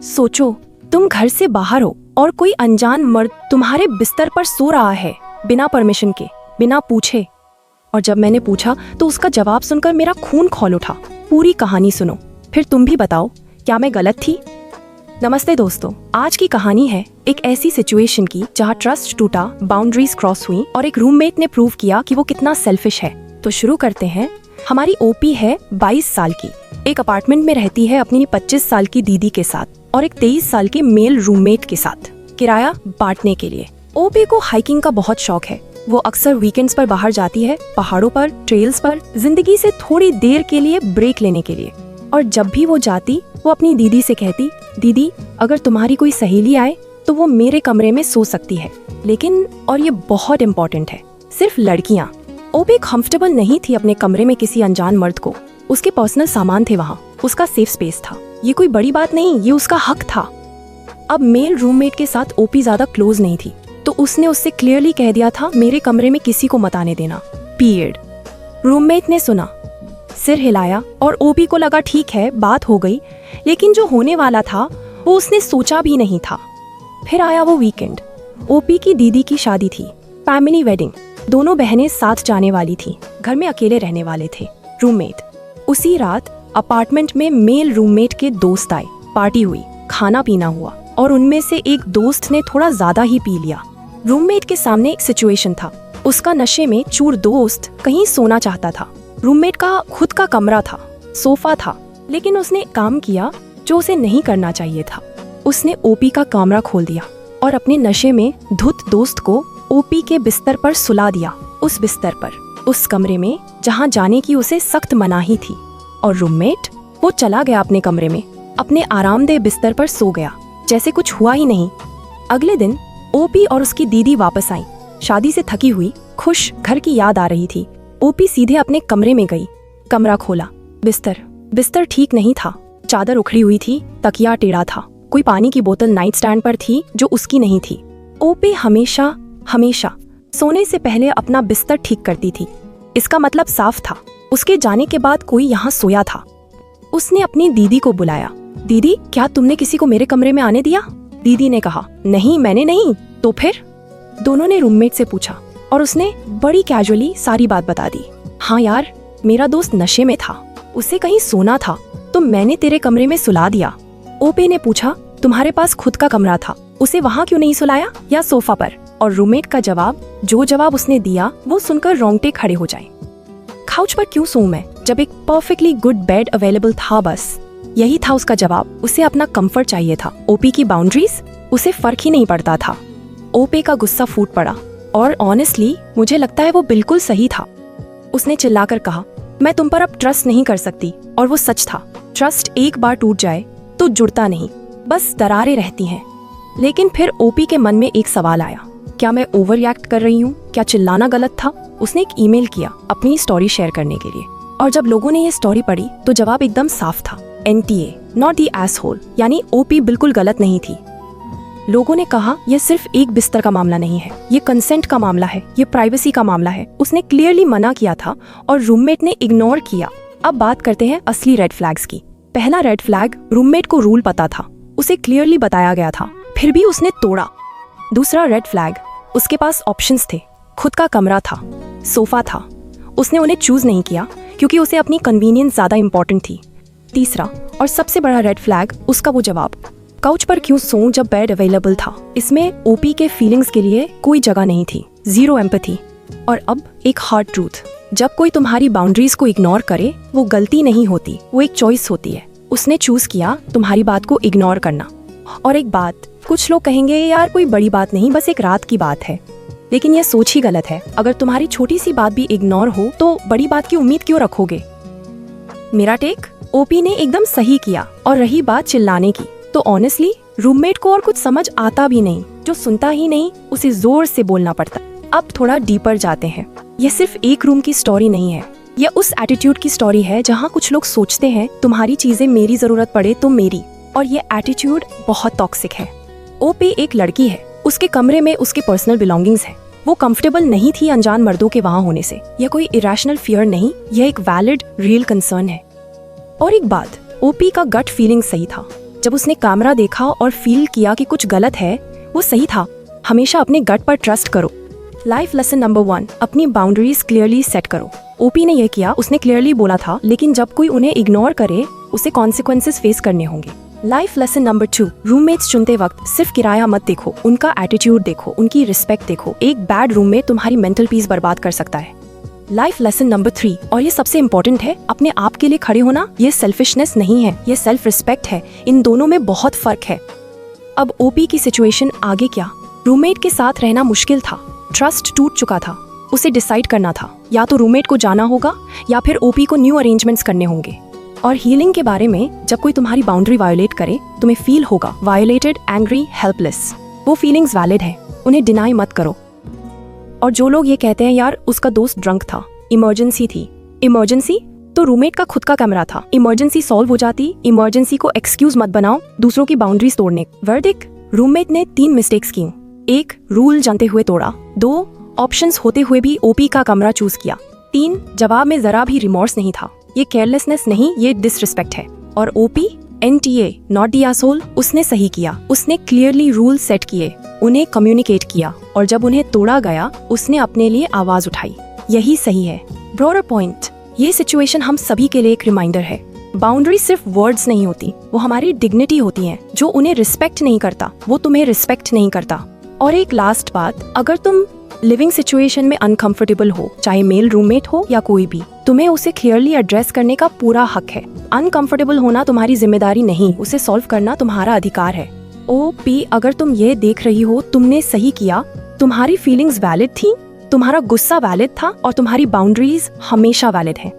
सोचो, तुम घर से बाहर हो और कोई अनजान मर्द तुम्हारे बिस्तर पर सो रहा है, बिना परमिशन के, बिना पूछे। और जब मैंने पूछा तो उसका जवाब सुनकर मेरा खून खौल उठा। पूरी कहानी सुनो, फिर तुम भी बताओ, क्या मैं गलत थी? नमस्ते दोस्तों, आज की कहानी है एक ऐसी सिचुएशन की जहाँ ट्रस्ट टूटा, बाउंड्रीज क्रॉस हुई और एक रूममेट ने प्रूव किया कि वो कितना सेल्फिश है। तो शुरू करते हैं। हमारी ओपी है 22 साल की, एक अपार्टमेंट में रहती है अपनी 25 साल की दीदी के साथ और एक 23 साल के मेल रूममेट के साथ, किराया बांटने के लिए। ओपी को हाइकिंग का बहुत शौक है। वो अक्सर वीकेंड्स पर बाहर जाती है, पहाड़ों पर, ट्रेल्स पर, जिंदगी से थोड़ी देर के लिए ब्रेक लेने के लिए। और जब भी वो जाती, वो अपनी दीदी से कहती, दीदी अगर तुम्हारी कोई सहेली आए तो वो मेरे कमरे में सो सकती है, लेकिन, और ये बहुत इम्पोर्टेंट है, सिर्फ लड़कियाँ। ओपी कंफर्टेबल नहीं थी अपने कमरे में किसी अनजान मर्द को। उसके पर्सनल सामान थे वहाँ, उसका सेफ स्पेस था। ये कोई बड़ी बात नहीं, ये उसका हक था। अब मेल रूममेट के साथ ओपी ज्यादा क्लोज नहीं थी, तो उसने उससे क्लियरली कह दिया था, मेरे कमरे में किसी को मत आने देना, पीरियड। रूममेट ने सुना, सिर हिलाया और ओपी को लगा ठीक है, बात हो गई। लेकिन जो होने वाला था वो उसने सोचा भी नहीं था। फिर आया वो वीकेंड। ओपी की दीदी की शादी थी, फैमिली वेडिंग। दोनों बहनें साथ जाने वाली थी, घर में अकेले रहने वाले थे रूममेट। उसी रात अपार्टमेंट में मेल रूममेट के दोस्त आए, पार्टी हुई, खाना पीना हुआ और उनमें से एक दोस्त ने थोड़ा ज्यादा ही पी लिया। रूममेट के सामने एक सिचुएशन था। उसका नशे में चूर दोस्त कहीं सोना चाहता था। रूममेट का खुद का कमरा था, सोफा था, लेकिन उसने काम किया जो उसे नहीं करना चाहिए था। उसने ओपी का कमरा खोल दिया और अपने नशे में धुत दोस्त को ओपी के बिस्तर पर सुला दिया। उस बिस्तर पर, उस कमरे में जहाँ जाने की उसे सख्त मनाही थी। और रूममेट, वो चला गया अपने कमरे में, अपने आरामदेह बिस्तर पर सो गया, जैसे कुछ हुआ ही नहीं। अगले दिन ओपी और उसकी दीदी वापस आई, शादी से थकी हुई, खुश, घर की याद आ रही थी। ओपी सीधे अपने कमरे में गई, कमरा खोला। बिस्तर ठीक नहीं था, चादर उखड़ी हुई थी, तकिया टेढ़ा था, कोई पानी की बोतल नाइट स्टैंड पर थी जो उसकी नहीं थी। ओपी हमेशा सोने से पहले अपना बिस्तर ठीक करती थी। इसका मतलब साफ था, उसके जाने के बाद कोई यहाँ सोया था। उसने अपनी दीदी को बुलाया, दीदी क्या तुमने किसी को मेरे कमरे में आने दिया? दीदी ने कहा, नहीं मैंने नहीं। तो फिर? दोनों ने रूममेट से पूछा और उसने बड़ी कैजुअली सारी बात बता दी। हाँ यार, मेरा दोस्त नशे में था, उसे कहीं सोना था तो मैंने तेरे कमरे में सुला दिया। ओपी ने पूछा, तुम्हारे पास खुद का कमरा था, उसे वहाँ क्यों नहीं सुलाया, या सोफा पर? और रूममेट का जवाब, जो जवाब उसने दिया वो सुनकर रोंगटे खड़े हो जाए। काउच पर क्यों सोऊं मैं जब एक परफेक्टली गुड बेड अवेलेबल था? बस यही था उसका जवाब। उसे अपना कंफर्ट चाहिए था, ओपी की बाउंड्रीज, उसे फर्क ही नहीं पड़ता था। ओपी का गुस्सा फूट पड़ा और ऑनेस्टली मुझे लगता है वो बिल्कुल सही था। उसने चिल्लाकर कहा, मैं तुम पर अब ट्रस्ट नहीं कर सकती। और वो सच था, ट्रस्ट एक बार टूट जाए तो जुड़ता नहीं, बस दरारें रहती हैं। लेकिन फिर ओपी के मन में एक सवाल आया, क्या मैं ओवर रिएक्ट कर रही हूँ? क्या चिल्लाना गलत था? उसने एक ईमेल किया अपनी स्टोरी शेयर करने के लिए, और जब लोगों ने ये स्टोरी पढ़ी तो जवाब एकदम साफ था, NTA, नॉट दी एसहोल, यानी ओपी बिल्कुल गलत नहीं थी। लोगों ने कहा, यह सिर्फ एक बिस्तर का मामला नहीं है, ये कंसेंट का मामला है, ये प्राइवेसी का मामला है। उसने क्लियरली मना किया था और रूममेट ने इग्नोर किया। अब बात करते हैं असली रेड फ्लैग्स की। पहला रेड फ्लैग, रूममेट को रूल पता था, उसे क्लियरली बताया गया था, फिर भी उसने तोड़ा। दूसरा रेड फ्लैग, उसके पास ऑप्शंस थे, खुद का कमरा था, सोफा था, उसने उन्हें चूज नहीं किया क्योंकि उसे अपनी कन्वीनियंस ज्यादा इंपॉर्टेंट थी। तीसरा और सबसे बड़ा रेड फ्लैग, उसका वो जवाब, काउच पर क्यों सोऊं जब बेड अवेलेबल था। इसमें ओपी के फीलिंग्स के लिए कोई जगह नहीं थी, जीरो एम्पैथी। और अब एक हार्ड ट्रूथ, जब कोई तुम्हारी बाउंड्रीज को इग्नोर करे, वो गलती नहीं होती, वो एक चॉइस होती है। उसने चूज किया तुम्हारी बात को इग्नोर करना। और एक बात, कुछ लोग कहेंगे यार कोई बड़ी बात नहीं, बस एक रात की बात है, लेकिन यह सोच ही गलत है। अगर तुम्हारी छोटी सी बात भी इग्नोर हो तो बड़ी बात की उम्मीद क्यों रखोगे? मेरा टेक, ओपी ने एकदम सही किया। और रही बात चिल्लाने की, तो ऑनेस्टली रूममेट को और कुछ समझ आता भी नहीं, जो सुनता ही नहीं उसे जोर से बोलना पड़ता। अब थोड़ा डीपर जाते हैं। यह सिर्फ एक रूम की स्टोरी नहीं है, यह उस एटीट्यूड की स्टोरी है जहाँ कुछ लोग सोचते हैं तुम्हारी चीजें मेरी जरूरत पड़े तो मेरी, और ये एटीट्यूड बहुत टॉक्सिक है। ओपी एक लड़की है, उसके कमरे में उसके पर्सनल बिलोंगिंग्स हैं। वो कंफर्टेबल नहीं थी अनजान मर्दों के वहाँ होने से। यह कोई इरेशनल फियर नहीं, यह एक वैलिड रियल कंसर्न है। और एक बात, ओपी का गट फीलिंग सही था। जब उसने कैमरा देखा और फील किया कि कुछ गलत है, वो सही था। हमेशा अपने गट पर ट्रस्ट करो। लाइफ लेसन नंबर 1, अपनी बाउंड्रीज क्लियरली सेट करो। ओपी ने यह किया, उसने क्लियरली बोला था, लेकिन जब कोई उन्हें इग्नोर करे उसे कॉन्सिक्वेंसेस फेस करने होंगे। लाइफ लेसन नंबर 2, रूममेट्स चुनते वक्त सिर्फ किराया मत देखो, उनका एटीट्यूड देखो, उनकी रिस्पेक्ट देखो। एक बैड रूममेट तुम्हारी मेंटल पीस बर्बाद कर सकता है। लाइफ लेसन नंबर 3, और ये सबसे इम्पोर्टेंट है, अपने आप के लिए खड़े होना ये सेल्फिशनेस नहीं है, ये सेल्फ रिस्पेक्ट है। इन दोनों में बहुत फर्क है। अब ओपी की सिचुएशन आगे क्या? रूममेट के साथ रहना मुश्किल था, ट्रस्ट टूट चुका था। उसे डिसाइड करना था, या तो रूममेट को जाना होगा या फिर ओपी को न्यू अरेंजमेंट्स करने होंगे। और हीलिंग के बारे में, जब कोई तुम्हारी बाउंड्री वायोलेट करे, तुम्हें फील होगा वायोलेटेड, एंग्री, हेल्पलेस। वो फीलिंग्स वैलिड है, उन्हें डिनाई मत करो। और जो लोग ये कहते हैं यार उसका दोस्त ड्रंक था, इमरजेंसी थी, इमरजेंसी तो रूममेट का खुद का कमरा था, इमरजेंसी सॉल्व हो जाती। इमरजेंसी को एक्सक्यूज मत बनाओ दूसरों की बाउंड्रीज तोड़ने। वर्डिक्ट, रूममेट ने 3 मिस्टेक्स की। 1, रूल जानते हुए तोड़ा। 2, ऑप्शंस होते हुए भी ओपी का कमरा चूज किया। 3, जवाब में जरा भी रिमोर्स नहीं था। ये केयरलेसनेस नहीं, ये डिसरिस्पेक्ट है। और ओपी, NTA, नॉट द असोल, उसने सही किया। उसने क्लियरली रूल सेट किए, उन्हें कम्युनिकेट किया, और जब उन्हें तोड़ा गया उसने अपने लिए आवाज उठाई। यही सही है। ब्रॉडर पॉइंट, ये सिचुएशन हम सभी के लिए एक रिमाइंडर है। बाउंड्री सिर्फ वर्ड्स नहीं होती, वो हमारी डिग्निटी होती हैं। जो उन्हें रिस्पेक्ट नहीं करता वो तुम्हें रिस्पेक्ट नहीं करता। और एक लास्ट बात, अगर तुम लिविंग सिचुएशन में अनकंफर्टेबल हो, चाहे मेल रूममेट हो या कोई भी, तुम्हें उसे क्लियरली एड्रेस करने का पूरा हक है। अनकंफर्टेबल होना तुम्हारी जिम्मेदारी नहीं, उसे सॉल्व करना तुम्हारा अधिकार है। ओपी, अगर तुम ये देख रही हो तुमने सही किया, तुम्हारी फीलिंग्स वैलिड थी, तुम्हारा गुस्सा वैलिड था, और तुम्हारी बाउंड्रीज हमेशा वैलिड हैं।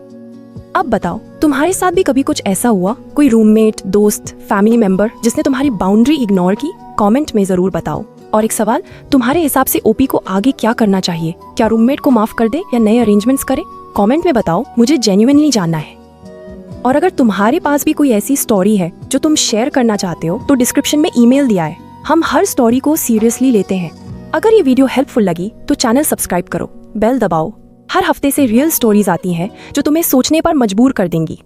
अब बताओ, तुम्हारे साथ भी कभी कुछ ऐसा हुआ? कोई रूममेट, दोस्त, फैमिली मेंबर जिसने तुम्हारी बाउंड्री इग्नोर की? कमेंट में जरूर बताओ। और एक सवाल, तुम्हारे हिसाब से ओपी को आगे क्या करना चाहिए? क्या रूममेट को माफ कर दे या नए अरेंजमेंट्स करे? कमेंट में बताओ, मुझे जेन्युइनली जानना है। और अगर तुम्हारे पास भी कोई ऐसी स्टोरी है जो तुम शेयर करना चाहते हो, तो डिस्क्रिप्शन में ईमेल दिया है। हम हर स्टोरी को सीरियसली लेते हैं। अगर ये वीडियो हेल्पफुल लगी तो चैनल सब्सक्राइब करो, बेल दबाओ। हर हफ्ते से रियल स्टोरीज आती हैं जो तुम्हें सोचने पर मजबूर कर देंगी।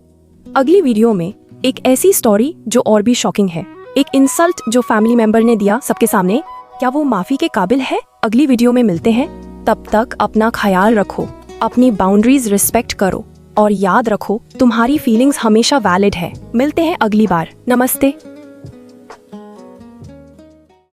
अगली वीडियो में एक ऐसी स्टोरी जो और भी शॉकिंग है, एक इंसल्ट जो फैमिली मेंबर ने दिया सबके सामने, क्या वो माफी के काबिल है? अगली वीडियो में मिलते हैं। तब तक अपना ख्याल रखो, अपनी बाउंड्रीज रिस्पेक्ट करो, और याद रखो तुम्हारी फीलिंग्स हमेशा वैलिड है। मिलते हैं अगली बार। नमस्ते।